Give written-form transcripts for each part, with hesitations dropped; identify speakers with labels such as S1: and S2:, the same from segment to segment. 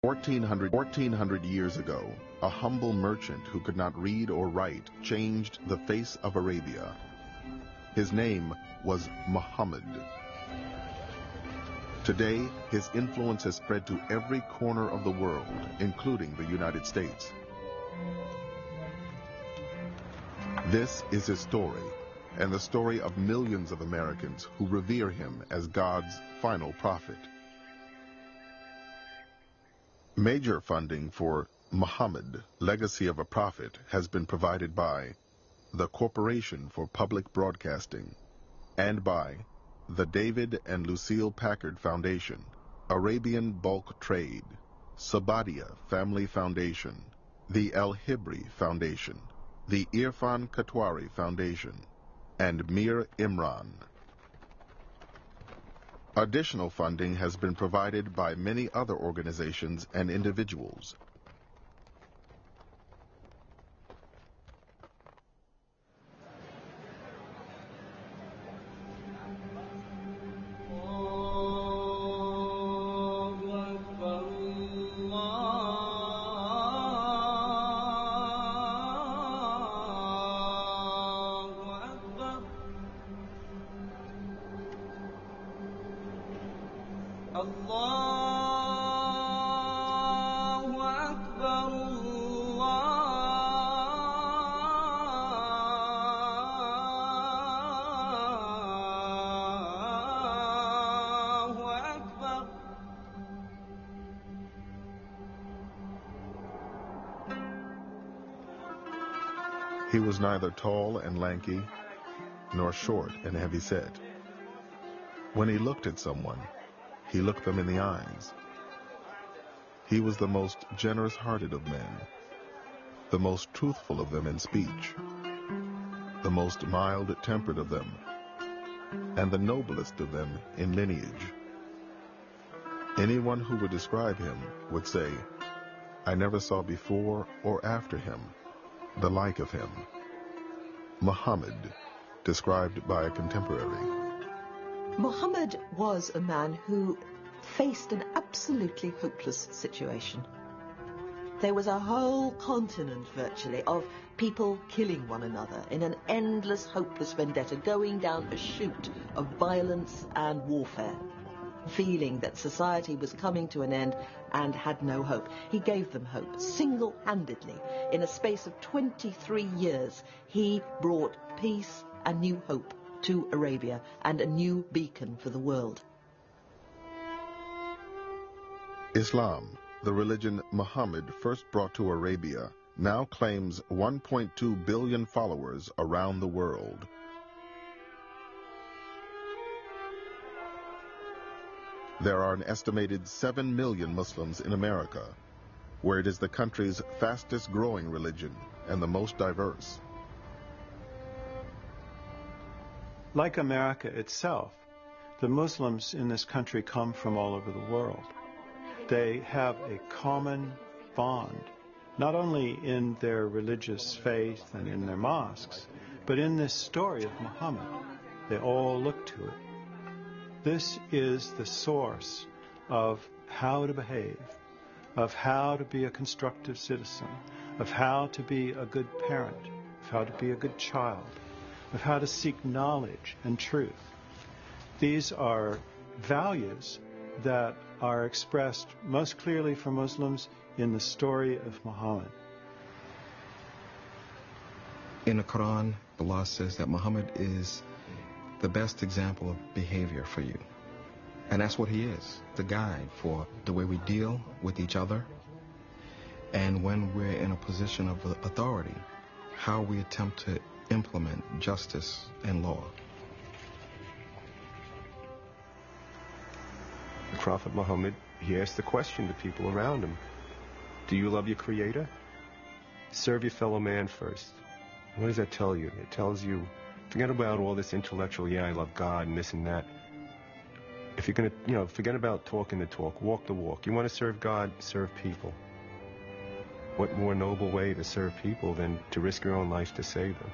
S1: 1400 years ago, a humble merchant who could not read or write changed the face of Arabia. His name was Muhammad. Today, his influence has spread to every corner of the world, including the United States. This is his story, and the story of millions of Americans who revere him as God's final prophet. Major funding for Muhammad, Legacy of a Prophet, has been provided by the Corporation for Public Broadcasting and by the David and Lucille Packard Foundation, Arabian Bulk Trade, Sabadia Family Foundation, the El Hibri Foundation, the Irfan Katwari Foundation, and Mir Imran. Additional funding has been provided by many other organizations and individuals. He was neither tall and lanky, nor short and heavy-set. When he looked at someone, he looked them in the eyes. He was the most generous-hearted of men, the most truthful of them in speech, the most mild-tempered of them, and the noblest of them in lineage. Anyone who would describe him would say, "I never saw before or after him the like of him." Muhammad, described by a contemporary.
S2: Muhammad was a man who faced an absolutely hopeless situation. There was a whole continent, virtually, of people killing one another in an endless, hopeless vendetta, going down a chute of violence and warfare, feeling that society was coming to an end and had no hope. He gave them hope, single-handedly. In a space of 23 years, he brought peace and new hope to Arabia and a new beacon for the world.
S1: Islam, the religion Muhammad first brought to Arabia, now claims 1.2 billion followers around the world. There are an estimated 7 million Muslims in America, where it is the country's fastest growing religion and the most diverse.
S3: Like America itself, the Muslims in this country come from all over the world. They have a common bond, not only in their religious faith and in their mosques, but in this story of Muhammad. They all look to it. This is the source of how to behave, of how to be a constructive citizen, of how to be a good parent, of how to be a good child, of how to seek knowledge and truth. These are values that are expressed most clearly for Muslims in the story of Muhammad.
S4: In the Quran, Allah says that Muhammad is the best example of behavior for you. And that's what he is, the guide for the way we deal with each other, and when we're in a position of authority, how we attempt to implement justice and law.
S5: The Prophet Muhammad, he asked the question to people around him, do you love your Creator? Serve your fellow man first. What does that tell you? It tells you, forget about all this intellectual, yeah, I love God and this and that. If you're going to, forget about talking the talk, walk the walk. You want to serve God, serve people. What more noble way to serve people than to risk your own life to save them?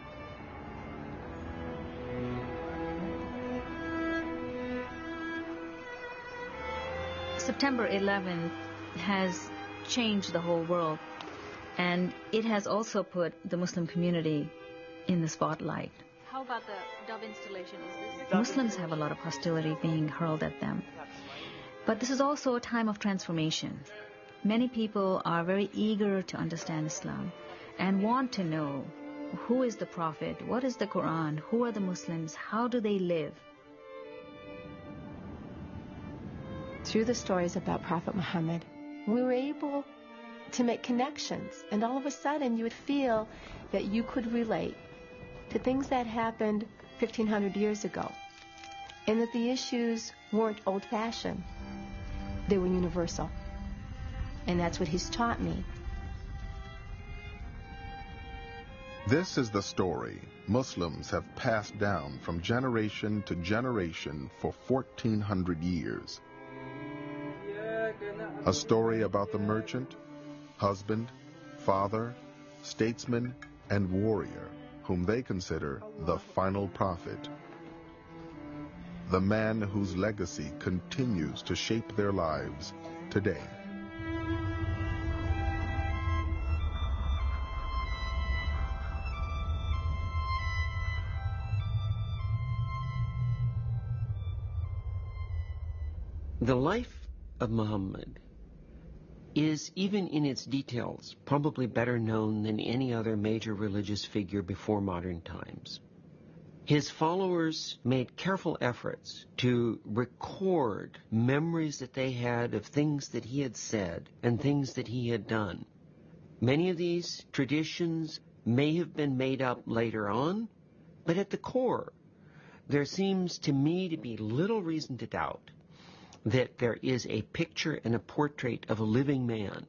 S6: September 11th has changed the whole world. And it has also put the Muslim community in the spotlight.
S7: How about the dove installation?
S6: Muslims have a lot of hostility being hurled at them. But this is also a time of transformation. Many people are very eager to understand Islam and want to know who is the Prophet, what is the Quran, who are the Muslims, how do they live.
S8: Through the stories about Prophet Muhammad, we were able to make connections, and all of a sudden you would feel that you could relate to things that happened 1,500 years ago, and that the issues weren't old-fashioned, they were universal. And that's what he's taught me.
S1: This is the story Muslims have passed down from generation to generation for 1,400 years. A story about the merchant, husband, father, statesman, and warrior whom they consider the final prophet. The man whose legacy continues to shape their lives today.
S9: The life of Muhammad is, even in its details, probably better known than any other major religious figure before modern times. His followers made careful efforts to record memories that they had of things that he had said and things that he had done. Many of these traditions may have been made up later on, but at the core, there seems to me to be little reason to doubt that there is a picture and a portrait of a living man.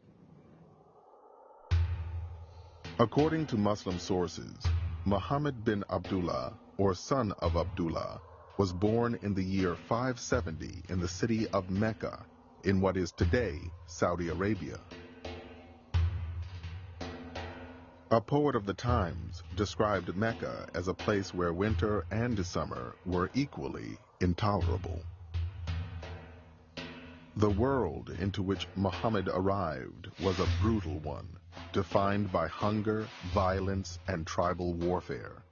S1: According to Muslim sources, Muhammad bin Abdullah, or son of Abdullah, was born in the year 570 in the city of Mecca, in what is today Saudi Arabia. A poet of the times described Mecca as a place where winter and summer were equally intolerable. The world into which Muhammad arrived was a brutal one, defined by hunger, violence, and tribal warfare.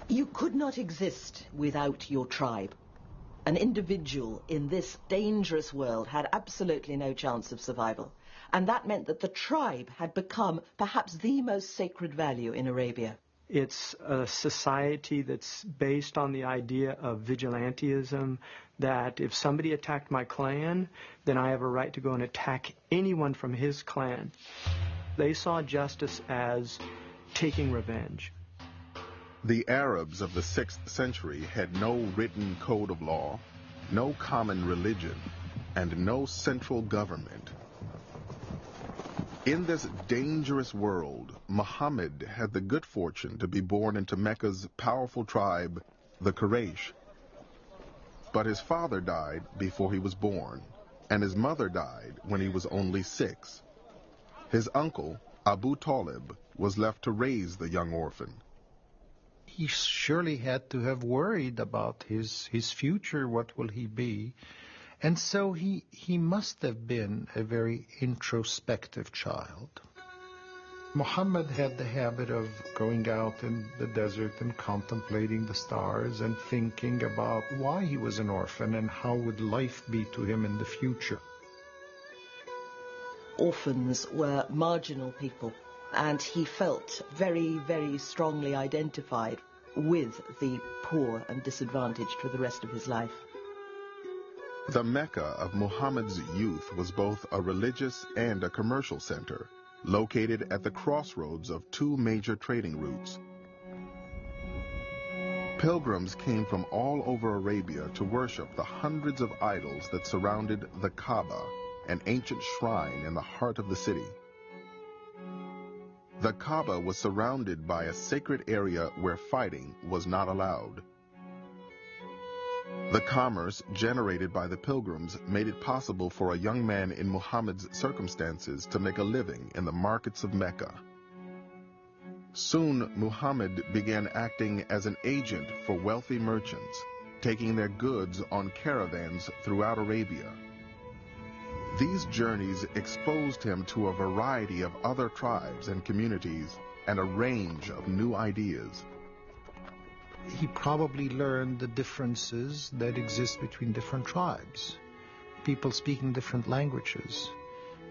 S2: You could not exist without your tribe. An individual in this dangerous world had absolutely no chance of survival. And that meant that the tribe had become perhaps the most sacred value in Arabia.
S10: It's a society that's based on the idea of vigilantism, that if somebody attacked my clan, then I have a right to go and attack anyone from his clan. They saw justice as taking revenge.
S1: The Arabs of the 6th century had no written code of law, no common religion, and no central government. In this dangerous world, Muhammad had the good fortune to be born into Mecca's powerful tribe, the Quraysh. But his father died before he was born, and his mother died when he was only 6. His uncle, Abu Talib, was left to raise the young orphan.
S11: He surely had to have worried about his future, what will he be? And so he must have been a very introspective child. Muhammad had the habit of going out in the desert and contemplating the stars and thinking about why he was an orphan and how would life be to him in the future.
S2: Orphans were marginal people, and he felt very, very strongly identified with the poor and disadvantaged for the rest of his life.
S1: The Mecca of Muhammad's youth was both a religious and a commercial center, located at the crossroads of 2 major trading routes. Pilgrims came from all over Arabia to worship the hundreds of idols that surrounded the Kaaba, an ancient shrine in the heart of the city. The Kaaba was surrounded by a sacred area where fighting was not allowed. The commerce generated by the pilgrims made it possible for a young man in Muhammad's circumstances to make a living in the markets of Mecca. Soon, Muhammad began acting as an agent for wealthy merchants, taking their goods on caravans throughout Arabia. These journeys exposed him to a variety of other tribes and communities and a range of new ideas.
S11: He probably learned the differences that exist between different tribes, people speaking different languages.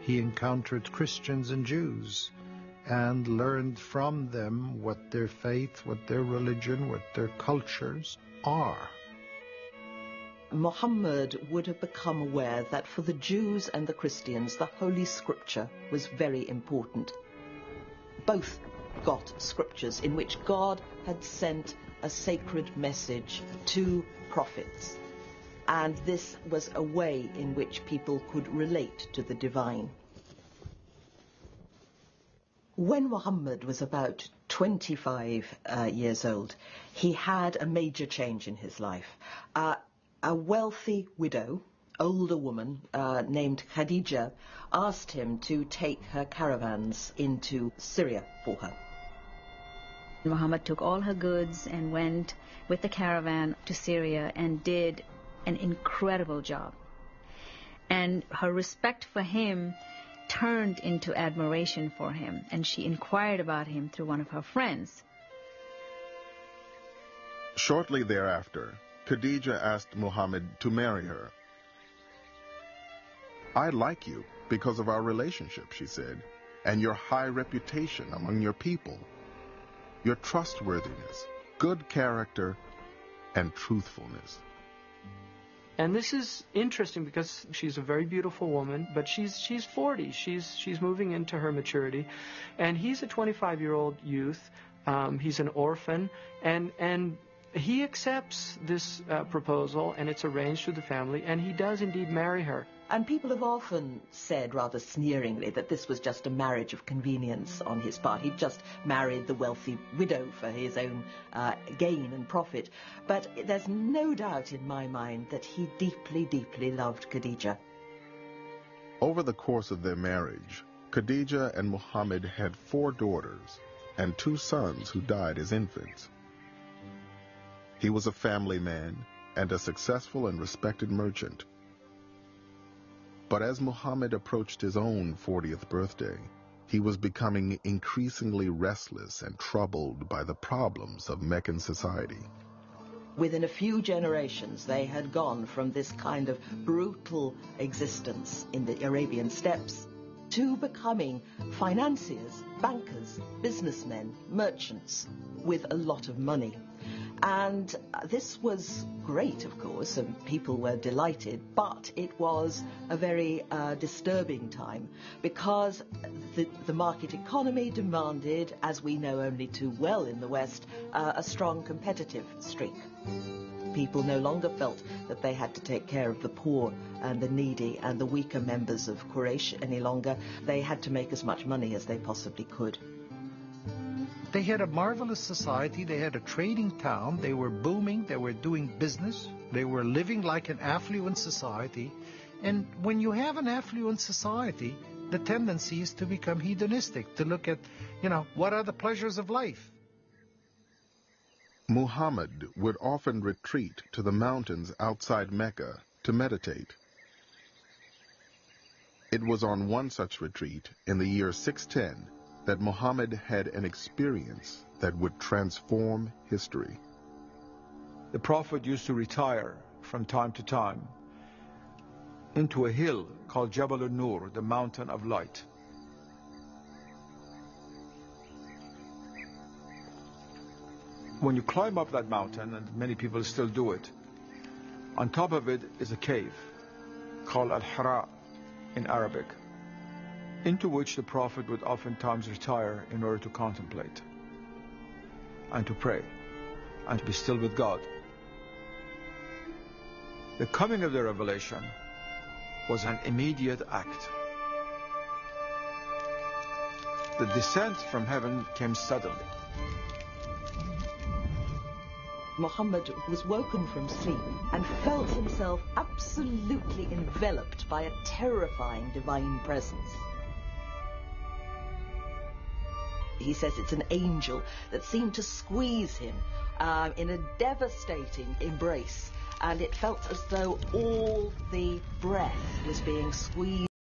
S11: He encountered Christians and Jews and learned from them what their faith, what their religion, what their cultures are.
S2: Muhammad would have become aware that for the Jews and the Christians, the Holy Scripture was very important. Both got scriptures in which God had sent a sacred message to prophets, and this was a way in which people could relate to the divine. When Muhammad was about 25 years old, he had a major change in his life. A wealthy widow, older woman named Khadija, asked him to take her caravans into Syria for her.
S6: Muhammad took all her goods and went with the caravan to Syria and did an incredible job. And her respect for him turned into admiration for him, and she inquired about him through one of her friends.
S1: Shortly thereafter, Khadija asked Muhammad to marry her. "I like you because of our relationship," she said, "and your high reputation among your people, your trustworthiness, good character, and truthfulness."
S10: And this is interesting because she's a very beautiful woman, but she's 40. She's moving into her maturity, and he's a 25-year-old youth. He's an orphan, and he accepts this proposal, and it's arranged through the family, and he does indeed marry her.
S2: And people have often said, rather sneeringly, that this was just a marriage of convenience on his part. He'd just married the wealthy widow for his own gain and profit. But there's no doubt in my mind that he deeply, deeply loved Khadija.
S1: Over the course of their marriage, Khadija and Muhammad had 4 daughters and 2 sons who died as infants. He was a family man and a successful and respected merchant. But as Muhammad approached his own 40th birthday, he was becoming increasingly restless and troubled by the problems of Meccan society.
S2: Within a few generations, they had gone from this kind of brutal existence in the Arabian steppes to becoming financiers, bankers, businessmen, merchants with a lot of money. And this was great, of course, and people were delighted, but it was a very disturbing time because the market economy demanded, as we know only too well in the West, a strong competitive streak. People no longer felt that they had to take care of the poor and the needy and the weaker members of Quraysh any longer. They had to make as much money as they possibly could.
S11: They had a marvelous society. They had a trading town. They were booming. They were doing business. They were living like an affluent society. And when you have an affluent society, the tendency is to become hedonistic, to look at, what are the pleasures of life?
S1: Muhammad would often retreat to the mountains outside Mecca to meditate. It was on one such retreat in the year 610 that Muhammad had an experience that would transform history.
S12: The Prophet used to retire from time to time into a hill called Jabal al-Nur, the mountain of light. When you climb up that mountain, and many people still do it, on top of it is a cave called Al-Hira in Arabic, into which the Prophet would oftentimes retire in order to contemplate and to pray and to be still with God. The coming of the revelation was an immediate act. The descent from heaven came suddenly.
S2: Muhammad was woken from sleep and felt himself absolutely enveloped by a terrifying divine presence. He says it's an angel that seemed to squeeze him in a devastating embrace, and it felt as though all the breath was being squeezed